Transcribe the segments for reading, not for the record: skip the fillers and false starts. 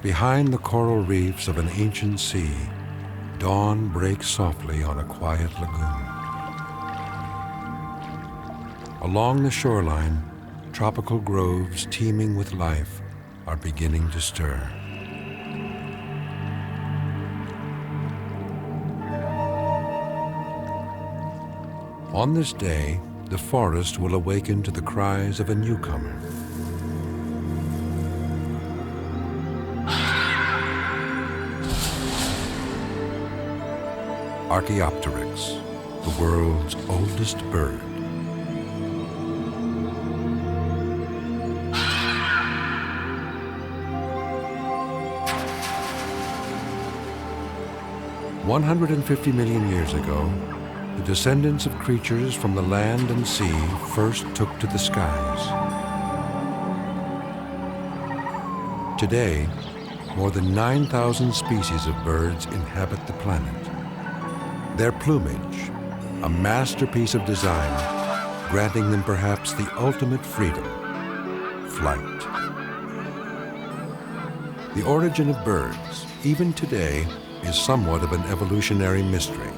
Behind the coral reefs of an ancient sea, dawn breaks softly on a quiet lagoon. Along the shoreline, tropical groves teeming with life are beginning to stir. On this day, the forest will awaken to the cries of a newcomer. Archaeopteryx, the world's oldest bird. "150 million years ago, the descendants of creatures from the land and sea first took to the skies. Today, more than 9,000 species of birds inhabit the planet. Their plumage, a masterpiece of design, granting them perhaps the ultimate freedom, flight. The origin of birds, even today, is somewhat of an evolutionary mystery.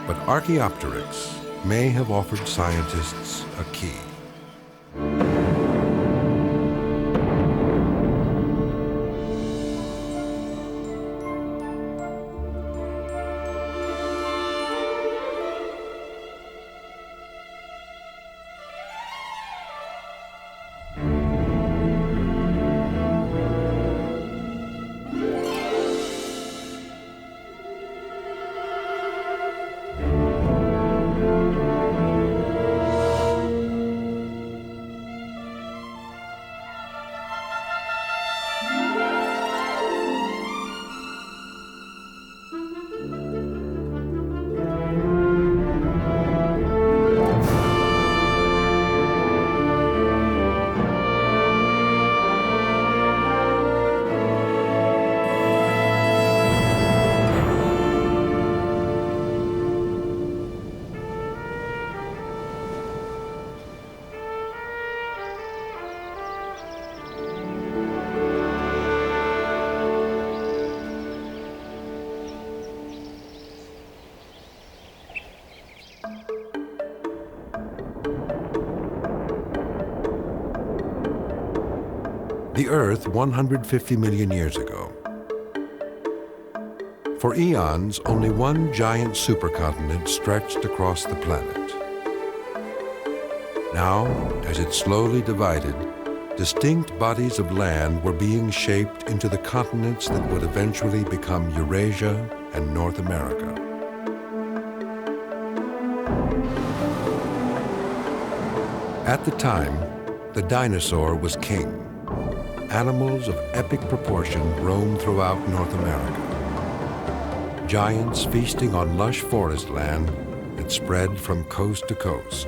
But Archaeopteryx may have offered scientists a key. The Earth 150 million years ago. For eons, only one giant supercontinent stretched across the planet. Now, as it slowly divided, distinct bodies of land were being shaped into the continents that would eventually become Eurasia and North America. At the time, the dinosaur was king. Animals of epic proportion roamed throughout North America. Giants feasting on lush forest land that spread from coast to coast.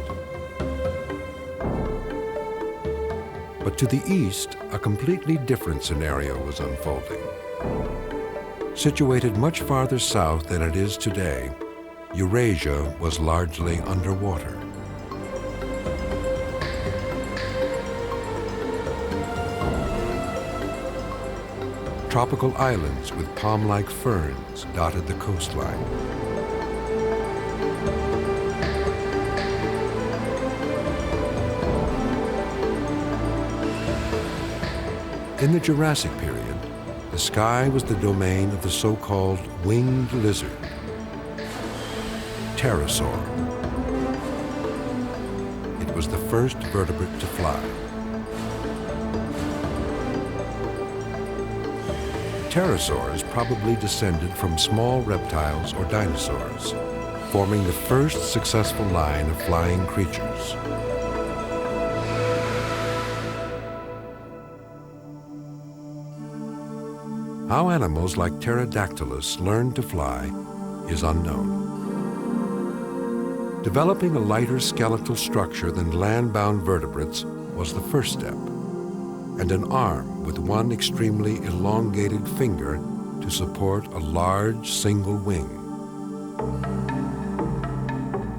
But to the east, a completely different scenario was unfolding. Situated much farther south than it is today, Eurasia was largely underwater. Tropical islands with palm-like ferns dotted the coastline. In the Jurassic period, the sky was the domain of the so-called winged lizard, pterosaur. It was the first vertebrate to fly. Pterosaurs probably descended from small reptiles or dinosaurs, forming the first successful line of flying creatures. How animals like Pterodactylus learned to fly is unknown. Developing a lighter skeletal structure than land-bound vertebrates was the first step, and an arm with one extremely elongated finger to support a large single wing.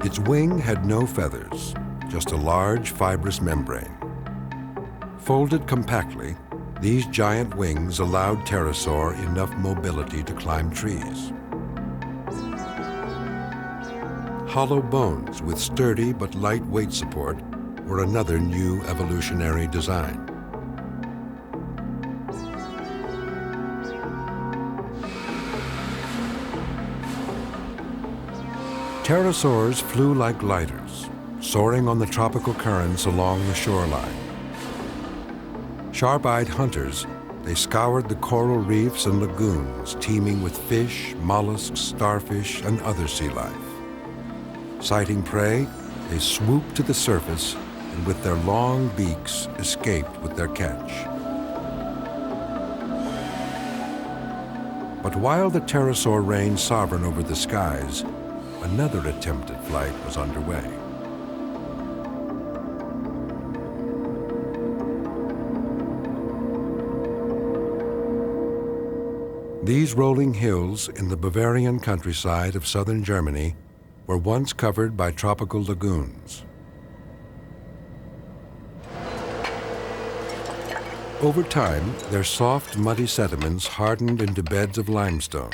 Its wing had no feathers, just a large fibrous membrane. Folded compactly, These giant wings allowed pterosaur enough mobility to climb trees. Hollow bones with sturdy but light weight support were another new evolutionary design. Pterosaurs flew like gliders, soaring on the tropical currents along the shoreline. Sharp-eyed hunters, they scoured the coral reefs and lagoons teeming with fish, mollusks, starfish, and other sea life. Sighting prey, they swooped to the surface and with their long beaks escaped with their catch. But while the pterosaur reigned sovereign over the skies, another attempt at flight was underway. These rolling hills in the Bavarian countryside of southern Germany were once covered by tropical lagoons. Over time, their soft, muddy sediments hardened into beds of limestone.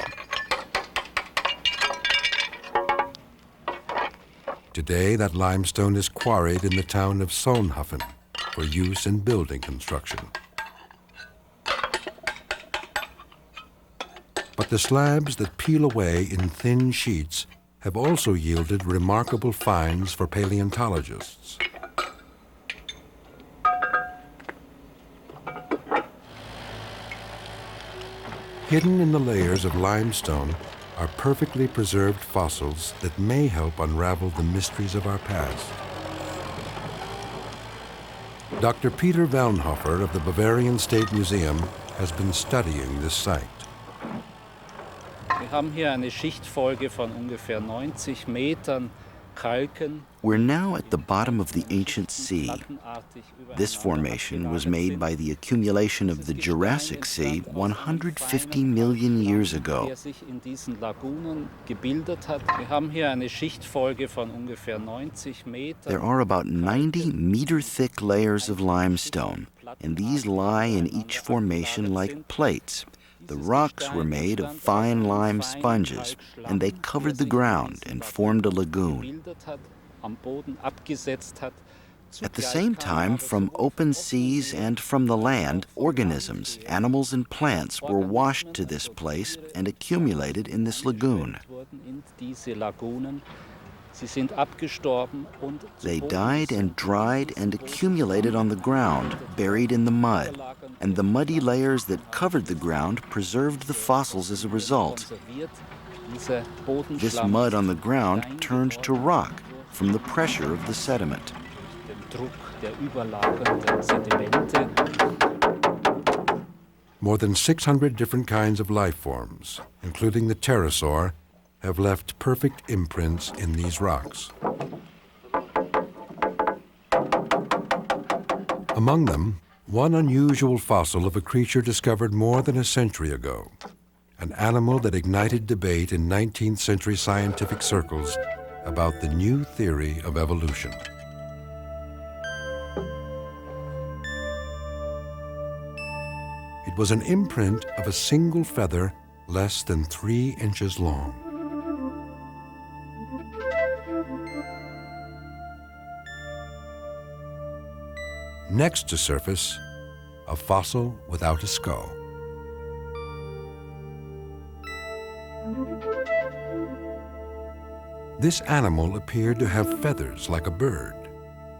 Today, that limestone is quarried in the town of Solnhofen for use in building construction. But the slabs that peel away in thin sheets have also yielded remarkable finds for paleontologists. Hidden in the layers of limestone are perfectly preserved fossils that may help unravel the mysteries of our past. Dr. Peter Wellnhofer of the Bavarian State Museum has been studying this site. Wir haben hier eine Schichtfolge von ungefähr 90 Metern Kalken. We're now at the bottom of the ancient sea. This formation was made by the accumulation of the Jurassic Sea 150 million years ago. Der sich in diesen Lagunen gebildet hat. Wir haben hier eine Schichtfolge von ungefähr 90 Metern. There are about 90 meter-thick layers of limestone, and these lie in each formation like plates. The rocks were made of fine lime sponges, and they covered the ground and formed a lagoon. At the same time, from open seas and from the land, organisms, animals and plants were washed to this place and accumulated in this lagoon. They died and dried and accumulated on the ground, buried in the mud, and the muddy layers that covered the ground preserved the fossils as a result. This mud on the ground turned to rock from the pressure of the sediment. More than 600 different kinds of life forms, including the pterosaur, have left perfect imprints in these rocks. Among them, one unusual fossil of a creature discovered more than a century ago, an animal that ignited debate in 19th century scientific circles about the new theory of evolution. It was an imprint of a single feather less than 3 inches long. Next to surface, a fossil without a skull. This animal appeared to have feathers like a bird,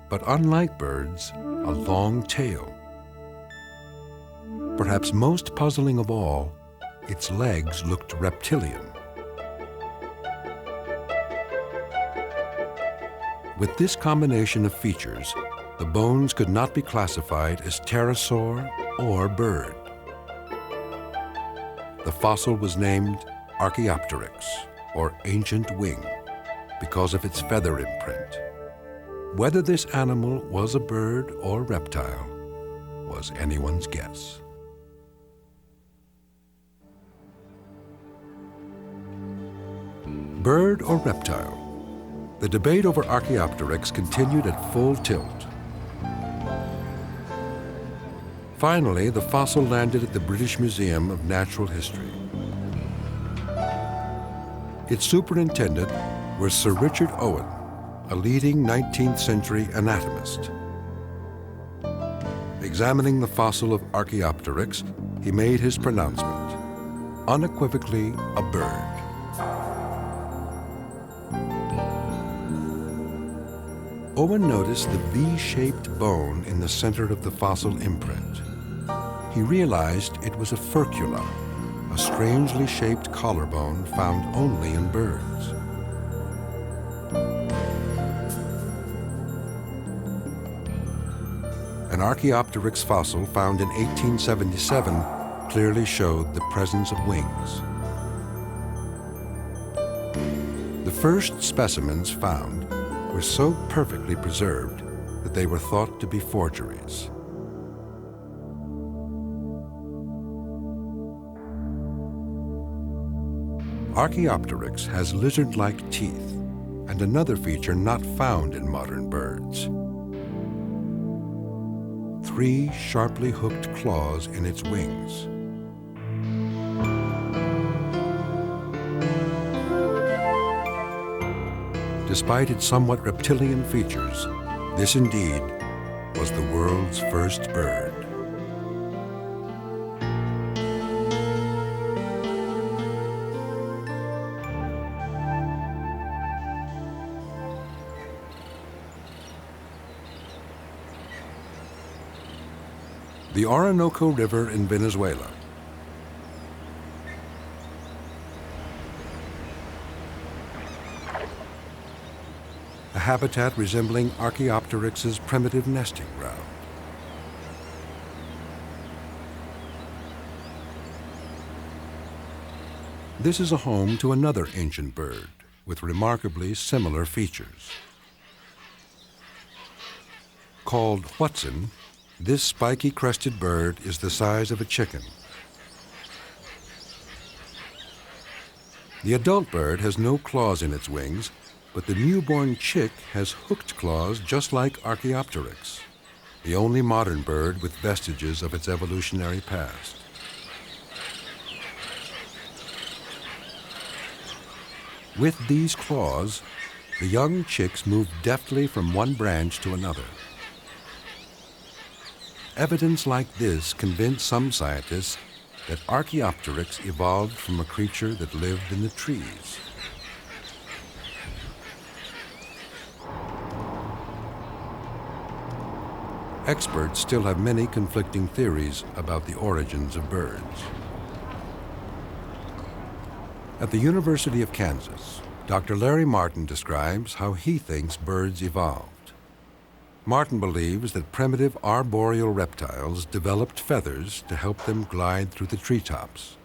but unlike birds, a long tail. Perhaps most puzzling of all, its legs looked reptilian. With this combination of features, the bones could not be classified as pterosaur or bird. The fossil was named Archaeopteryx, or ancient wing, because of its feather imprint. Whether this animal was a bird or reptile was anyone's guess. Bird or reptile? The debate over Archaeopteryx continued at full tilt. Finally, the fossil landed at the British Museum of Natural History. Its superintendent was Sir Richard Owen, a leading 19th century anatomist. Examining the fossil of Archaeopteryx, he made his pronouncement: unequivocally a bird. Owen noticed the V-shaped bone in the center of the fossil imprint. He realized it was a furcula, a strangely shaped collarbone found only in birds. An Archaeopteryx fossil found in 1877 clearly showed the presence of wings. The first specimens found were so perfectly preserved that they were thought to be forgeries. Archaeopteryx has lizard-like teeth and another feature not found in modern birds: 3 sharply hooked claws in its wings. Despite its somewhat reptilian features, this indeed was the world's first bird. The Orinoco River in Venezuela. A habitat resembling Archaeopteryx's primitive nesting ground. This is a home to another ancient bird with remarkably similar features. Called Huatzin, this spiky-crested bird is the size of a chicken. The adult bird has no claws in its wings, but the newborn chick has hooked claws just like Archaeopteryx, the only modern bird with vestiges of its evolutionary past. With these claws, the young chicks move deftly from one branch to another. Evidence like this convinced some scientists that Archaeopteryx evolved from a creature that lived in the trees. Experts still have many conflicting theories about the origins of birds. At the University of Kansas, Dr. Larry Martin describes how he thinks birds evolved. Martin believes that primitive arboreal reptiles developed feathers to help them glide through the treetops.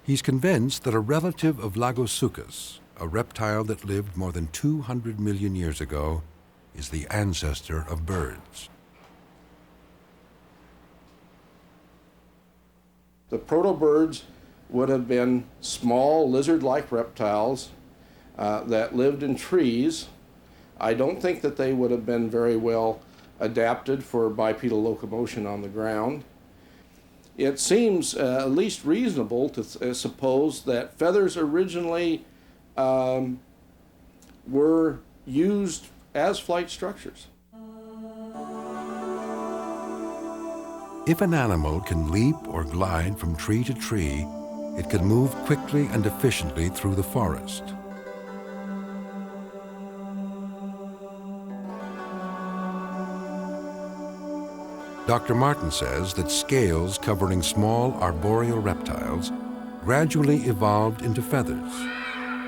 He's convinced that a relative of Lagosuchus, a reptile that lived more than 200 million years ago, is the ancestor of birds. The protobirds would have been small lizard-like reptiles that lived in trees. I don't think that they would have been very well adapted for bipedal locomotion on the ground. It seems at least reasonable to suppose that feathers originally were used as flight structures. If an animal can leap or glide from tree to tree, it can move quickly and efficiently through the forest. Dr. Martin says that scales covering small arboreal reptiles gradually evolved into feathers,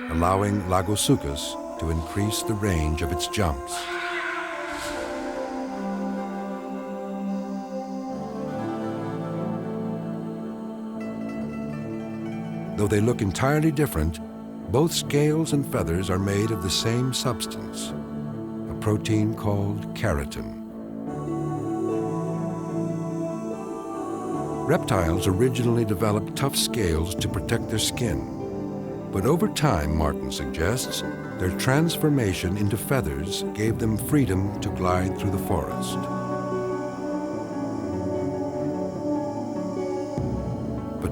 allowing Lagosuchus to increase the range of its jumps. Though they look entirely different, both scales and feathers are made of the same substance, a protein called keratin. Reptiles originally developed tough scales to protect their skin. But over time, Martin suggests, their transformation into feathers gave them freedom to glide through the forest.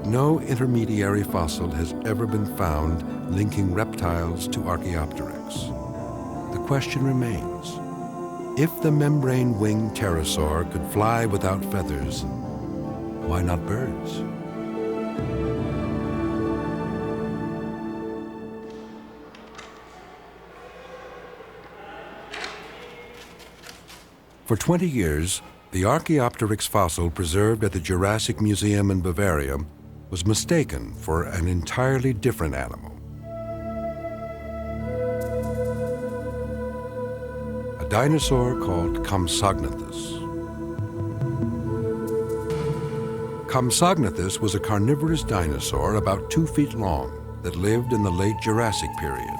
no intermediary fossil has ever been found linking reptiles to Archaeopteryx. The question remains, if the membrane-winged pterosaur could fly without feathers, why not birds? For 20 years, the Archaeopteryx fossil preserved at the Jurassic Museum in Bavaria was mistaken for an entirely different animal. A dinosaur called Compsognathus. Compsognathus was a carnivorous dinosaur about 2 feet long that lived in the late Jurassic period.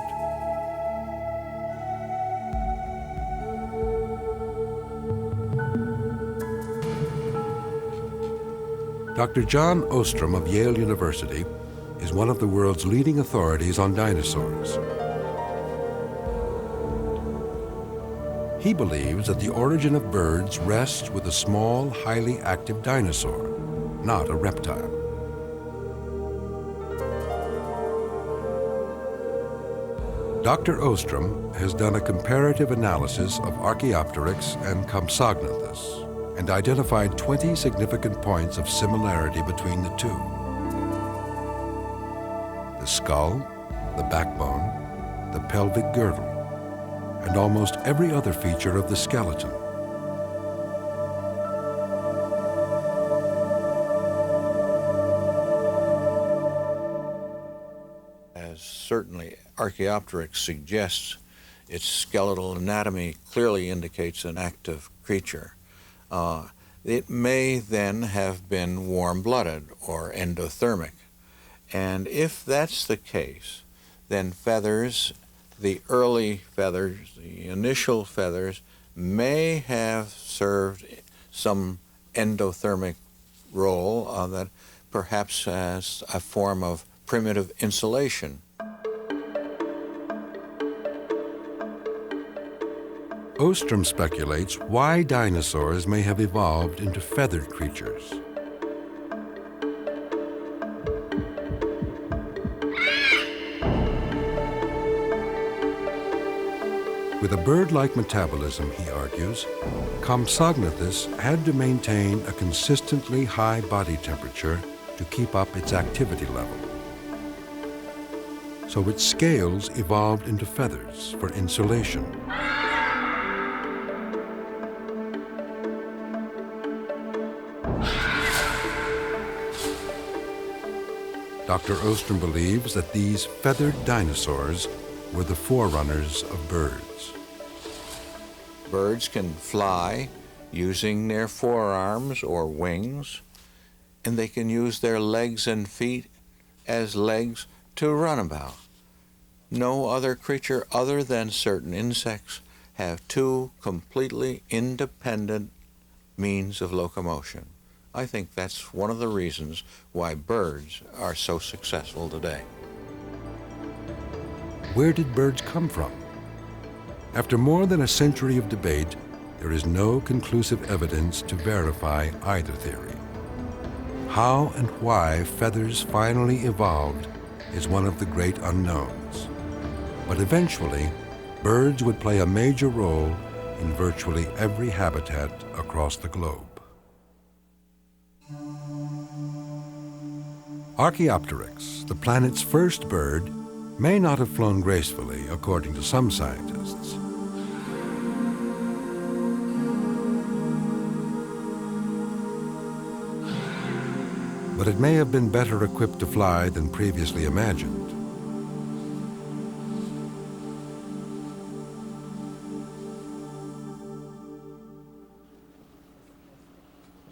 Dr. John Ostrom of Yale University is one of the world's leading authorities on dinosaurs. He believes that the origin of birds rests with a small, highly active dinosaur, not a reptile. Dr. Ostrom has done a comparative analysis of Archaeopteryx and Compsognathus and identified 20 significant points of similarity between the two. The skull, the backbone, the pelvic girdle, and almost every other feature of the skeleton. As certainly Archaeopteryx suggests, its skeletal anatomy clearly indicates an active creature. It may then have been warm-blooded or endothermic. And if that's the case, then feathers, the early feathers, the initial feathers, may have served some endothermic role that perhaps as a form of primitive insulation. Ostrom speculates why dinosaurs may have evolved into feathered creatures. With a bird-like metabolism, he argues, Compsognathus had to maintain a consistently high body temperature to keep up its activity level. So its scales evolved into feathers for insulation. Dr. Ostrom believes that these feathered dinosaurs were the forerunners of birds. Birds can fly using their forearms or wings, and they can use their legs and feet as legs to run about. No other creature other than certain insects have two completely independent means of locomotion. I think that's one of the reasons why birds are so successful today. Where did birds come from? After more than a century of debate, there is no conclusive evidence to verify either theory. How and why feathers finally evolved is one of the great unknowns. But eventually, birds would play a major role in virtually every habitat across the globe. Archaeopteryx, the planet's first bird, may not have flown gracefully, according to some scientists. But it may have been better equipped to fly than previously imagined.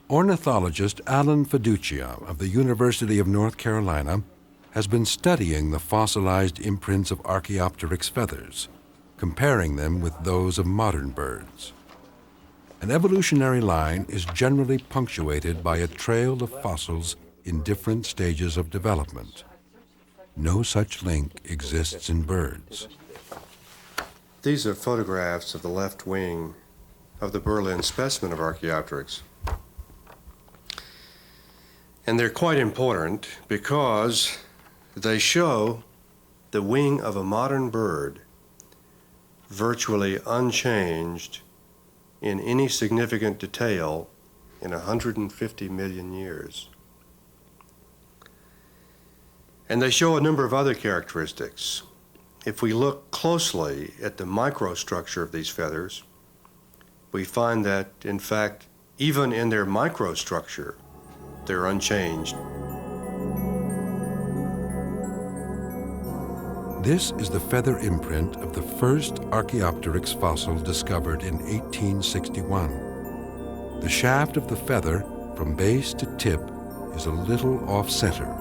Ornithologist Alan Fiducia of the University of North Carolina has been studying the fossilized imprints of Archaeopteryx feathers, comparing them with those of modern birds. An evolutionary line is generally punctuated by a trail of fossils in different stages of development. No such link exists in birds. These are photographs of the left wing of the Berlin specimen of Archaeopteryx. And they're quite important because they show the wing of a modern bird virtually unchanged in any significant detail in 150 million years. And they show a number of other characteristics. If we look closely at the microstructure of these feathers, we find that, in fact, even in their microstructure, they're unchanged. This is the feather imprint of the first Archaeopteryx fossil discovered in 1861. The shaft of the feather, from base to tip, is a little off-center.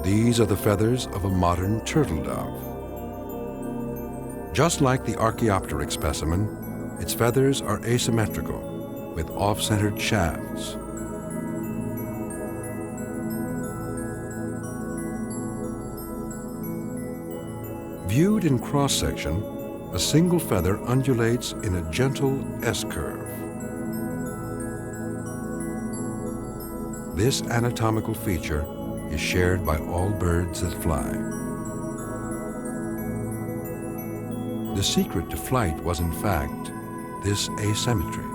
These are the feathers of a modern turtle dove. Just like the Archaeopteryx specimen, its feathers are asymmetrical, with off-centered shafts. Viewed in cross-section, a single feather undulates in a gentle S-curve. This anatomical feature is shared by all birds that fly. The secret to flight was, in fact, this asymmetry.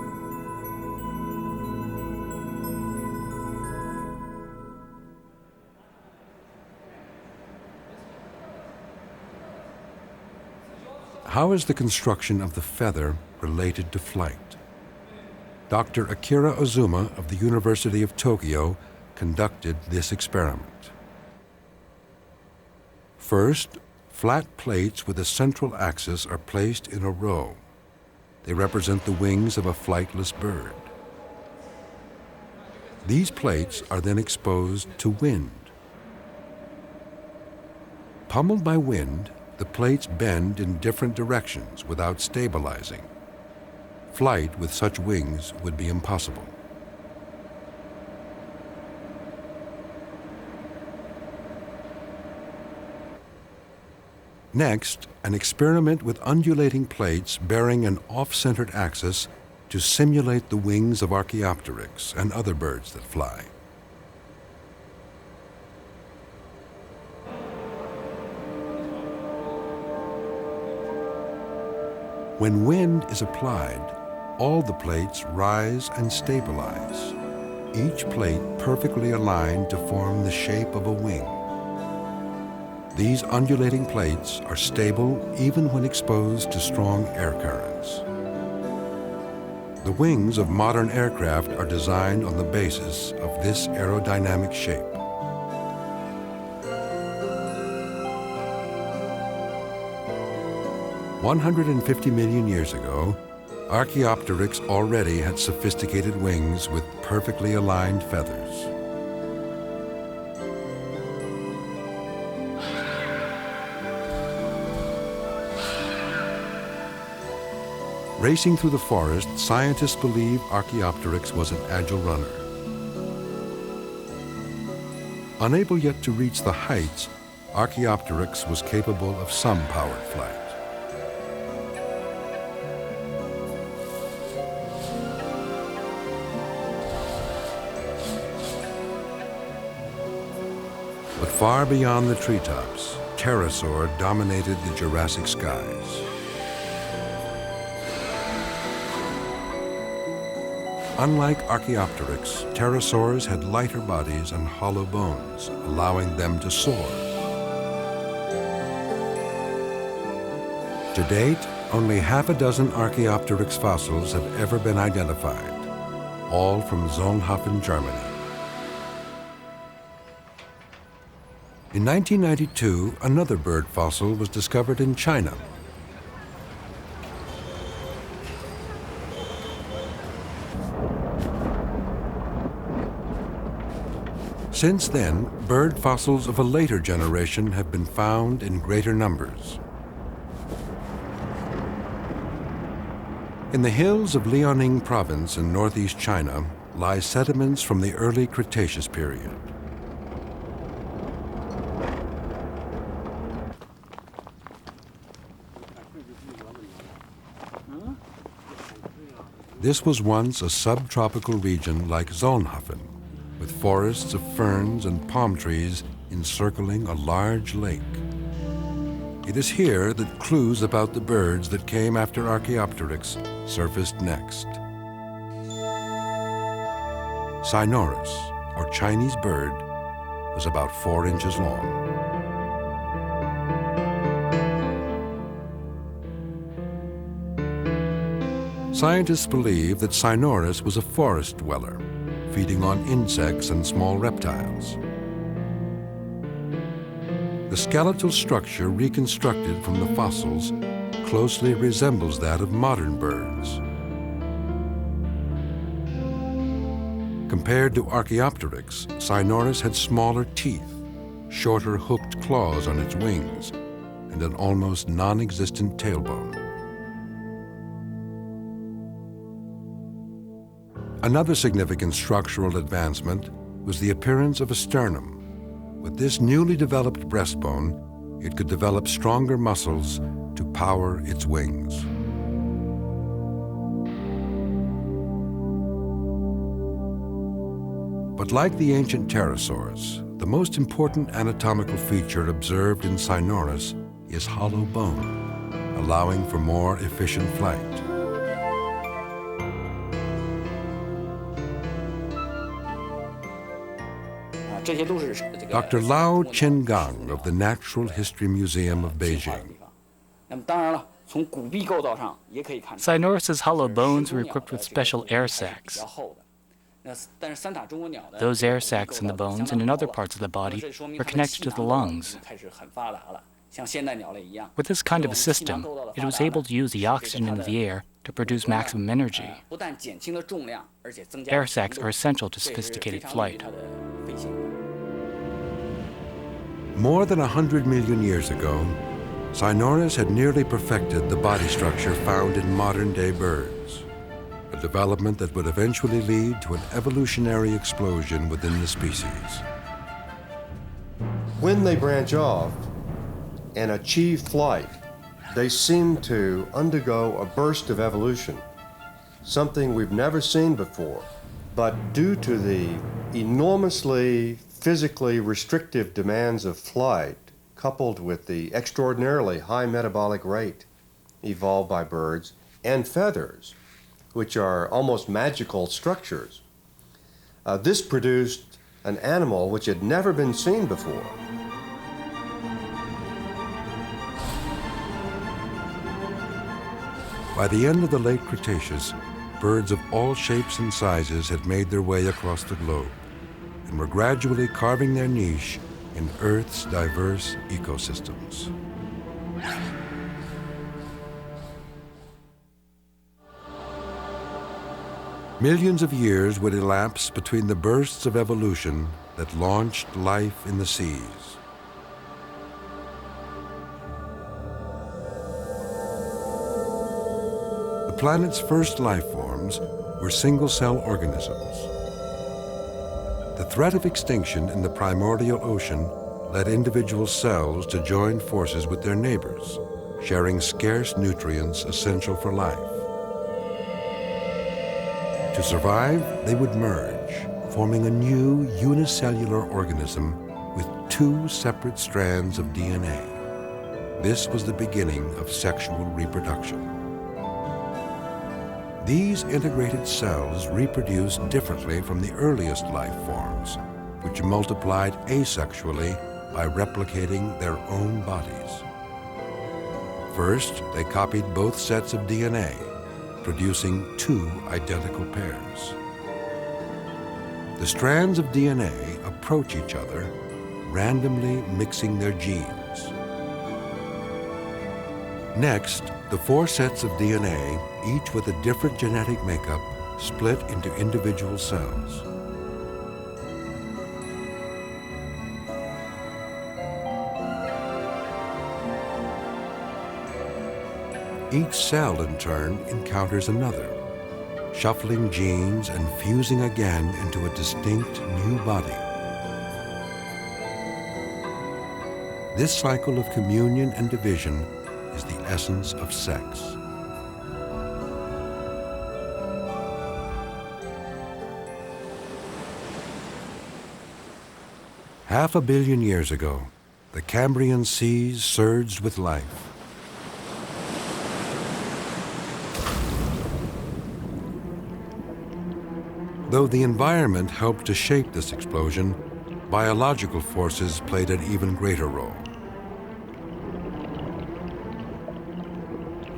How is the construction of the feather related to flight? Dr. Akira Ozuma of the University of Tokyo conducted this experiment. First, flat plates with a central axis are placed in a row. They represent the wings of a flightless bird. These plates are then exposed to wind. Pummeled by wind, the plates bend in different directions without stabilizing. Flight with such wings would be impossible. Next, an experiment with undulating plates bearing an off-centered axis to simulate the wings of Archaeopteryx and other birds that fly. When wind is applied, all the plates rise and stabilize, each plate perfectly aligned to form the shape of a wing. These undulating plates are stable even when exposed to strong air currents. The wings of modern aircraft are designed on the basis of this aerodynamic shape. "150 million years ago, Archaeopteryx already had sophisticated wings with perfectly aligned feathers. Racing through the forest, scientists believe Archaeopteryx was an agile runner. Unable yet to reach the heights, Archaeopteryx was capable of some powered flight. But far beyond the treetops, pterosaur dominated the Jurassic skies. Unlike Archaeopteryx, pterosaurs had lighter bodies and hollow bones, allowing them to soar. To date, only half a dozen Archaeopteryx fossils have ever been identified, all from Solnhofen, Germany. In 1992, another bird fossil was discovered in China. Since then, bird fossils of a later generation have been found in greater numbers. In the hills of Liaoning province in northeast China lie sediments from the early Cretaceous period. This was once a subtropical region like Solnhofen, with forests of ferns and palm trees encircling a large lake. It is here that clues about the birds that came after Archaeopteryx surfaced next. Cynorus, or Chinese bird, was about 4 inches long. Scientists believe that Cynorus was a forest dweller, feeding on insects and small reptiles. The skeletal structure reconstructed from the fossils closely resembles that of modern birds. Compared to Archaeopteryx, Cynorus had smaller teeth, shorter hooked claws on its wings, and an almost non-existent tailbone. Another significant structural advancement was the appearance of a sternum. With this newly developed breastbone, it could develop stronger muscles to power its wings. But like the ancient pterosaurs, the most important anatomical feature observed in Cynorus is hollow bone, allowing for more efficient flight. Dr. Lao Chengang of the Natural History Museum of Beijing. Cynorus's hollow bones were equipped with special air sacs. Those air sacs in the bones and in other parts of the body were connected to the lungs. With this kind of a system, it was able to use the oxygen in the air to produce maximum energy. Air sacs are essential to sophisticated flight. More than 100 million years ago, Cynorus had nearly perfected the body structure found in modern-day birds, a development that would eventually lead to an evolutionary explosion within the species. When they branch off and achieve flight, they seem to undergo a burst of evolution, something we've never seen before. But due to the enormously physically restrictive demands of flight, coupled with the extraordinarily high metabolic rate evolved by birds, and feathers, which are almost magical structures, this produced an animal which had never been seen before. By the end of the late Cretaceous, birds of all shapes and sizes had made their way across the globe and were gradually carving their niche in Earth's diverse ecosystems. Millions of years would elapse between the bursts of evolution that launched life in the seas. The planet's first life forms were single-cell organisms. The threat of extinction in the primordial ocean led individual cells to join forces with their neighbors, sharing scarce nutrients essential for life. To survive, they would merge, forming a new unicellular organism with 2 separate strands of DNA. This was the beginning of sexual reproduction. These integrated cells reproduced differently from the earliest life forms, which multiplied asexually by replicating their own bodies. First, they copied both sets of DNA, producing 2 identical pairs. The strands of DNA approach each other, randomly mixing their genes. Next, the 4 sets of DNA, each with a different genetic makeup, split into individual cells. Each cell, in turn, encounters another, shuffling genes and fusing again into a distinct new body. This cycle of communion and division is the essence of sex. 500 million years ago, the Cambrian seas surged with life. Though the environment helped to shape this explosion, biological forces played an even greater role.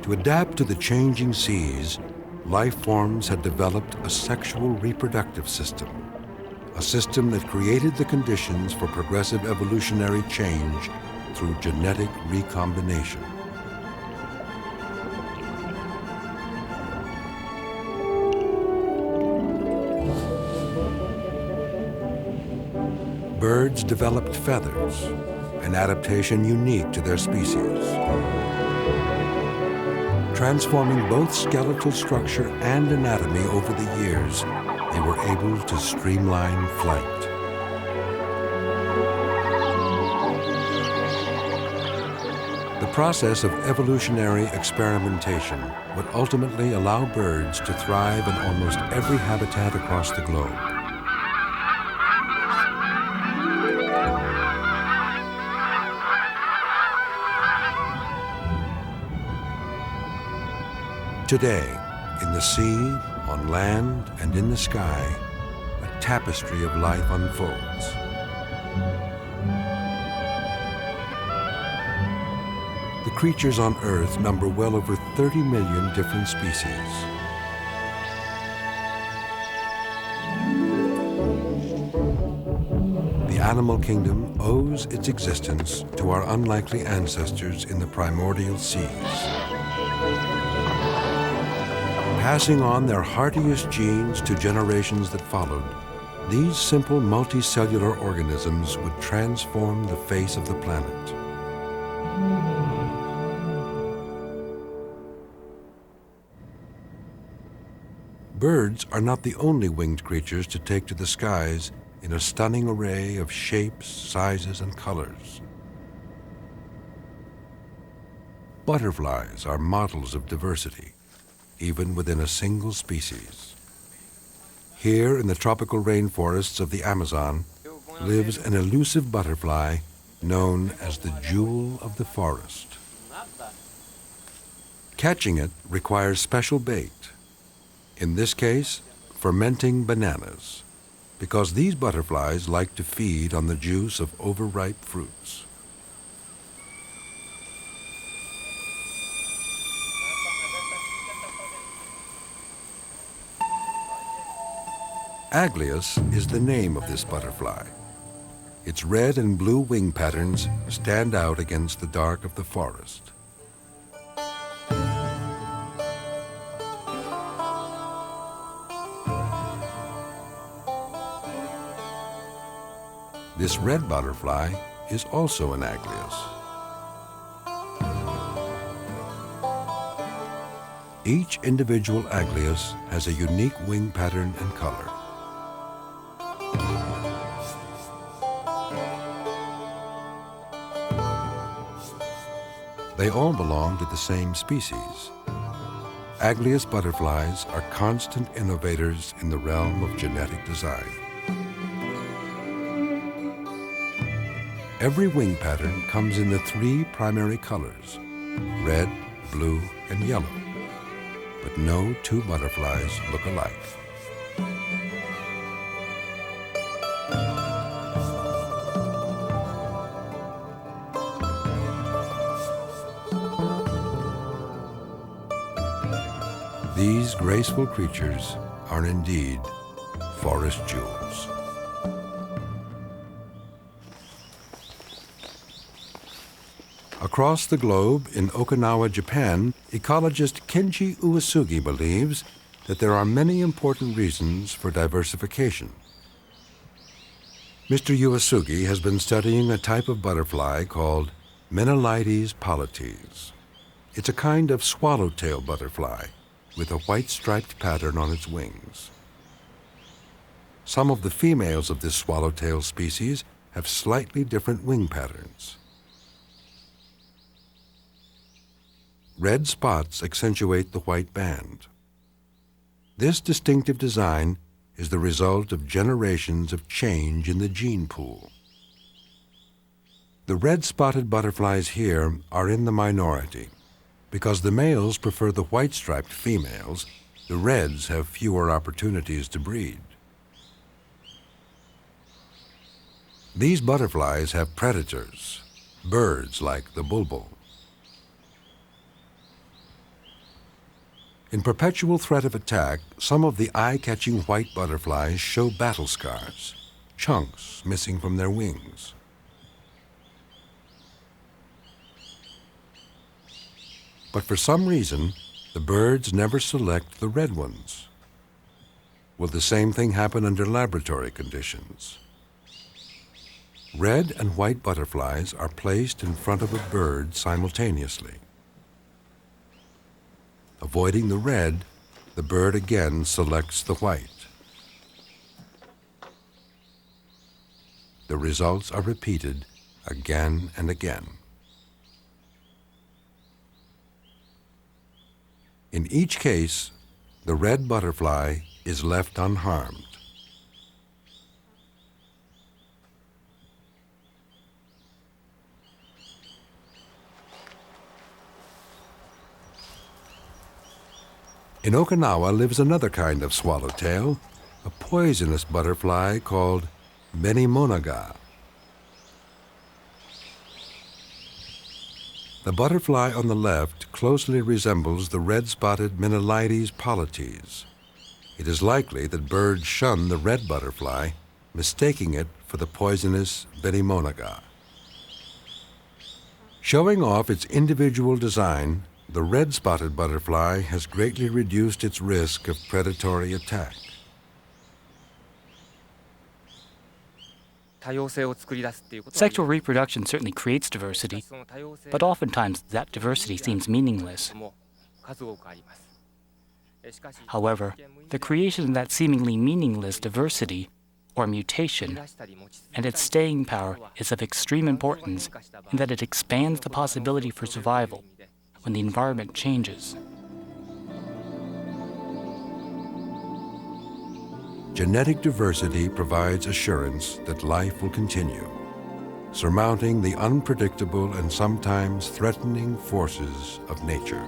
To adapt to the changing seas, life forms had developed a sexual reproductive system, a system that created the conditions for progressive evolutionary change through genetic recombination. Birds developed feathers, an adaptation unique to their species. Transforming both skeletal structure and anatomy over the years, they were able to streamline flight. The process of evolutionary experimentation would ultimately allow birds to thrive in almost every habitat across the globe. Today, in the sea, on land, and in the sky, a tapestry of life unfolds. The creatures on Earth number well over 30 million different species. The animal kingdom owes its existence to our unlikely ancestors in the primordial seas. Passing on their hardiest genes to generations that followed, these simple multicellular organisms would transform the face of the planet. Birds are not the only winged creatures to take to the skies in a stunning array of shapes, sizes, and colors. Butterflies are models of diversity, even within a single species. Here in the tropical rainforests of the Amazon lives an elusive butterfly known as the jewel of the forest. Catching it requires special bait, in this case, fermenting bananas, because these butterflies like to feed on the juice of overripe fruits. Aglaus is the name of this butterfly. Its red and blue wing patterns stand out against the dark of the forest. This red butterfly is also an Aglaus. Each individual Aglaus has a unique wing pattern and color. They all belong to the same species. Aglaus butterflies are constant innovators in the realm of genetic design. Every wing pattern comes in the three primary colors, red, blue, and yellow. But no two butterflies look alike. These graceful creatures are indeed forest jewels. Across the globe, in Okinawa, Japan, ecologist Kenji Uesugi believes that there are many important reasons for diversification. Mr. Uesugi has been studying a type of butterfly called Menelates polites. It's a kind of swallowtail butterfly with a white striped pattern on its wings. Some of the females of this swallowtail species have slightly different wing patterns. Red spots accentuate the white band. This distinctive design is the result of generations of change in the gene pool. The red-spotted butterflies here are in the minority. Because the males prefer the white-striped females, the reds have fewer opportunities to breed. These butterflies have predators, birds like the bulbul. In perpetual threat of attack, some of the eye-catching white butterflies show battle scars, chunks missing from their wings. But for some reason, the birds never select the red ones. Will the same thing happen under laboratory conditions? Red and white butterflies are placed in front of a bird simultaneously. Avoiding the red, the bird again selects the white. The results are repeated again and again. In each case, the red butterfly is left unharmed. In Okinawa lives another kind of swallowtail, a poisonous butterfly called benimonaga. The butterfly on the left closely resembles the red-spotted Menelates polites. It is likely that birds shun the red butterfly, mistaking it for the poisonous benimonaga. Showing off its individual design, the red-spotted butterfly has greatly reduced its risk of predatory attack. Sexual reproduction certainly creates diversity, but oftentimes that diversity seems meaningless. However, the creation of that seemingly meaningless diversity, or mutation, and its staying power is of extreme importance in that it expands the possibility for survival when the environment changes. Genetic diversity provides assurance that life will continue, surmounting the unpredictable and sometimes threatening forces of nature.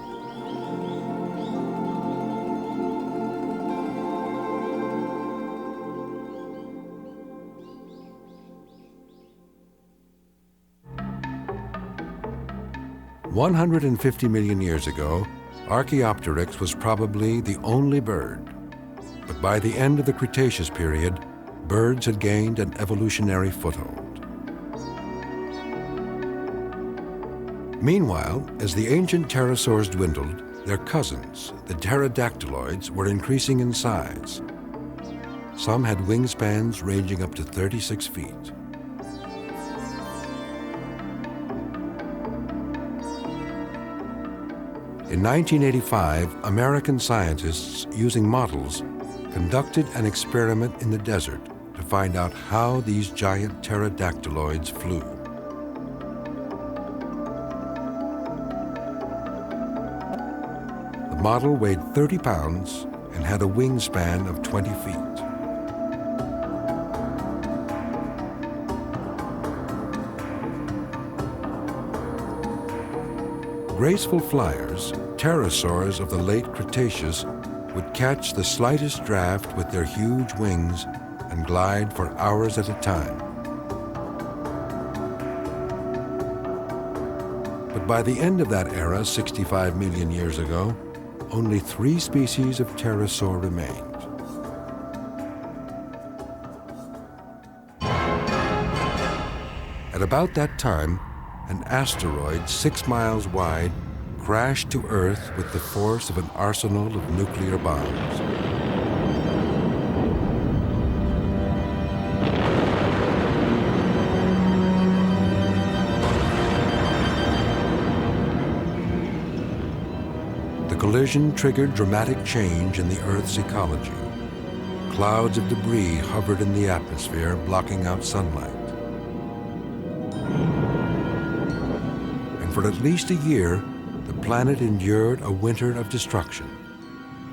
"150 million years ago, Archaeopteryx was probably the only bird. But by the end of the Cretaceous period, birds had gained an evolutionary foothold. Meanwhile, as the ancient pterosaurs dwindled, their cousins, the pterodactyloids, were increasing in size. Some had wingspans ranging up to 36 feet. In 1985, American scientists, using models, conducted an experiment in the desert to find out how these giant pterodactyloids flew. The model weighed 30 pounds and had a wingspan of 20 feet. Graceful flyers, pterosaurs of the late Cretaceous would catch the slightest draft with their huge wings and glide for hours at a time. But by the end of that era, 65 million years ago, only 3 species of pterosaur remained. At about that time, an asteroid 6 miles wide crashed to Earth with the force of an arsenal of nuclear bombs. The collision triggered dramatic change in the Earth's ecology. Clouds of debris hovered in the atmosphere, blocking out sunlight. And for at least a year, the planet endured a winter of destruction.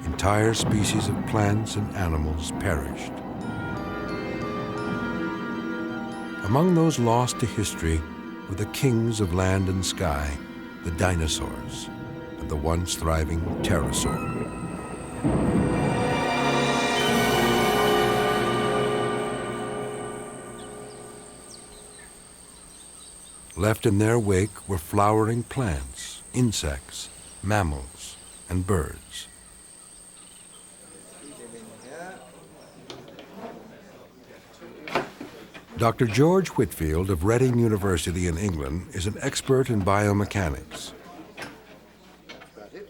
Entire species of plants and animals perished. Among those lost to history were the kings of land and sky, the dinosaurs, and the once thriving pterosaur. Left in their wake were flowering plants, insects, mammals, and birds. Dr. George Whitfield of Reading University in England is an expert in biomechanics.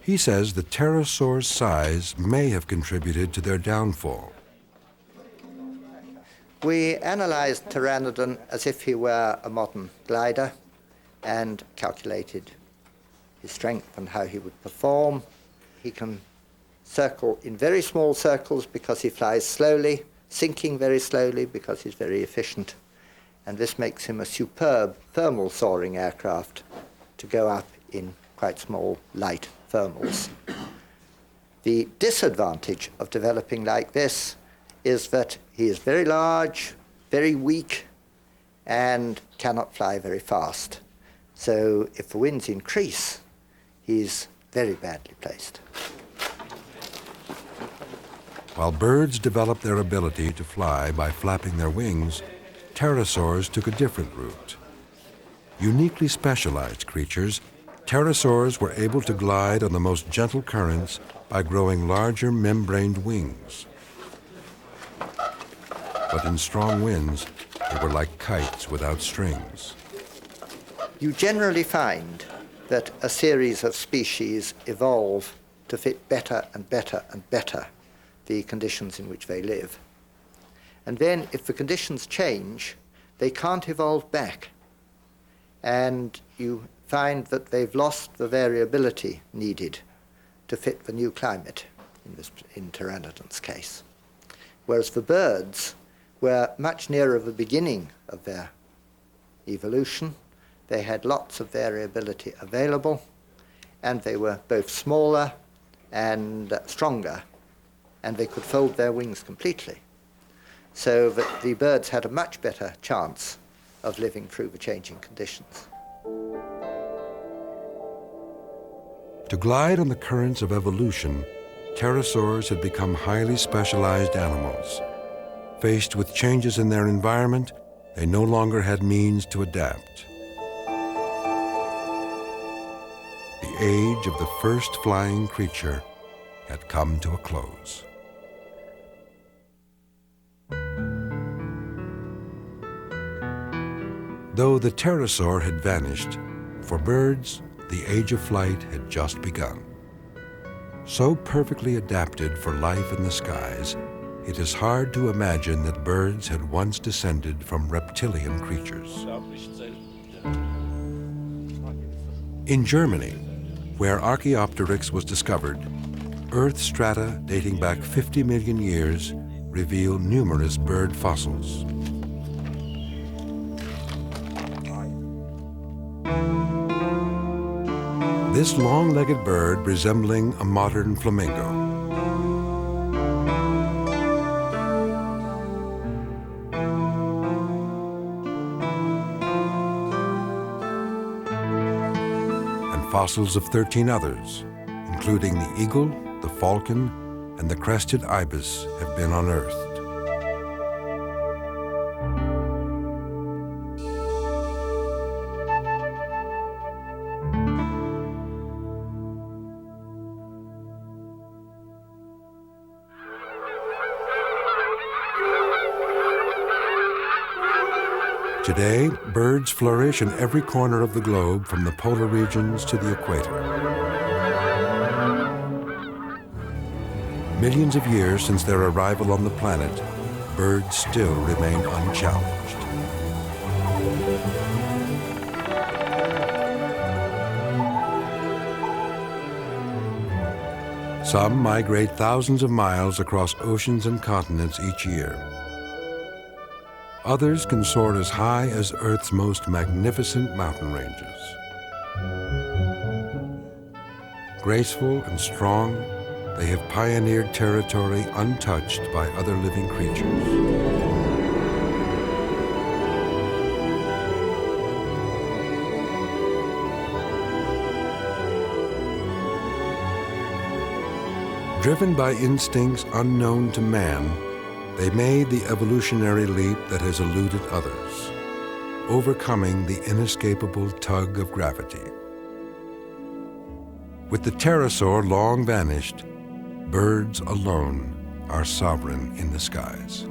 He says the pterosaur's size may have contributed to their downfall. We analyzed Pteranodon as if he were a modern glider and calculated his strength and how he would perform. He can circle in very small circles because he flies slowly, sinking very slowly because he's very efficient. And this makes him a superb thermal soaring aircraft to go up in quite small, light thermals. The disadvantage of developing like this is that he is very large, very weak, and cannot fly very fast. So if the winds increase, he's very badly placed. While birds developed their ability to fly by flapping their wings, pterosaurs took a different route. Uniquely specialized creatures, pterosaurs were able to glide on the most gentle currents by growing larger membraned wings. But in strong winds, they were like kites without strings. You generally find that a series of species evolve to fit better and better and better the conditions in which they live. And then if the conditions change, they can't evolve back. And you find that they've lost the variability needed to fit the new climate, in Pteranodon's case. Whereas the birds were much nearer the beginning of their evolution. They had lots of variability available, and they were both smaller and stronger, and they could fold their wings completely. So that the birds had a much better chance of living through the changing conditions. To glide on the currents of evolution, pterosaurs had become highly specialized animals. Faced with changes in their environment, they no longer had means to adapt. The age of the first flying creature had come to a close. Though the pterosaur had vanished, for birds, the age of flight had just begun. So perfectly adapted for life in the skies, it is hard to imagine that birds had once descended from reptilian creatures. In Germany, where Archaeopteryx was discovered, Earth strata dating back 50 million years reveal numerous bird fossils. This long-legged bird resembling a modern flamingo. And fossils of 13 others, including the eagle, the falcon, and the crested ibis, have been unearthed. Today, birds flourish in every corner of the globe, from the polar regions to the equator. Millions of years since their arrival on the planet, birds still remain unchallenged. Some migrate thousands of miles across oceans and continents each year. Others can soar as high as Earth's most magnificent mountain ranges. Graceful and strong, they have pioneered territory untouched by other living creatures. Driven by instincts unknown to man, they made the evolutionary leap that has eluded others, overcoming the inescapable tug of gravity. With the pterosaur long vanished, birds alone are sovereign in the skies.